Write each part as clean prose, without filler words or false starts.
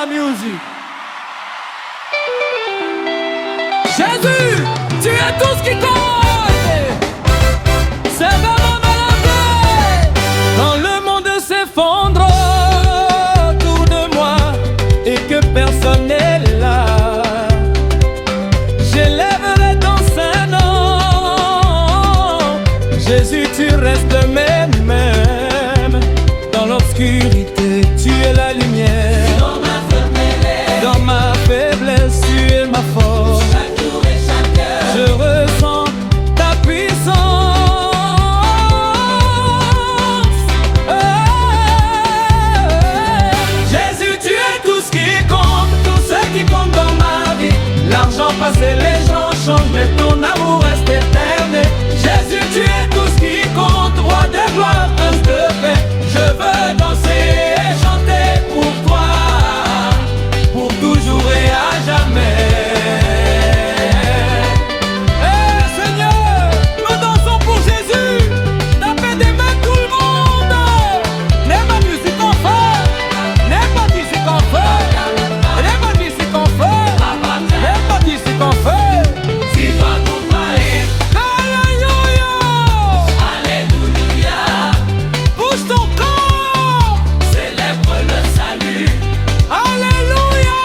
ma musique. Jésus, tu es tout ce qui compte. C'est vraiment malade. Quand le monde s'effondre autour de moi et que personne n'est là, j'élèverai ton Saint-Nom. Jésus, tu restes le même. Dans l'obscurité, tu es la lumière. Dans ma faiblesse, tu es ma force. Chaque jour et chaque heure, je ressens ta puissance. Jésus, tu es tout ce qui compte, tout ce qui compte dans ma vie. L'argent passe et les gens changent, mais ton amour reste éternel. Jésus, tu es tout ce qui compte, roi de gloire, prince de paix. Je veux danser et chanter pour toi, pour toujours et à jamais. Eh Seigneur, nous dansons pour Jésus. Tapez des mains tout le monde. N'aime pas musique en feu, n'aime pas musique en feu, n'aime pas musique en feu, n'aime pas musique en feu. si toi ton mari, Alléluia, alléluia, pousse ton corps. célèbre le salut, Alléluia,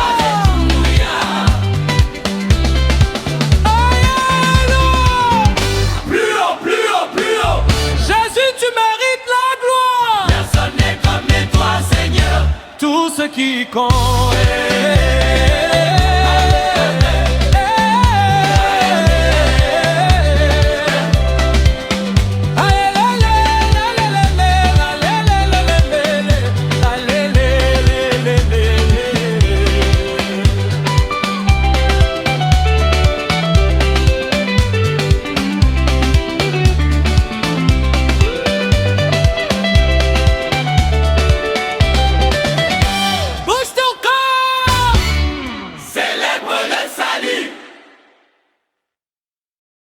alléluia. Alléluia. Plus haut, plus haut, plus haut, Jésus, tu mérites la gloire. personne n'est comme toi, Seigneur. Tout ce qui compte.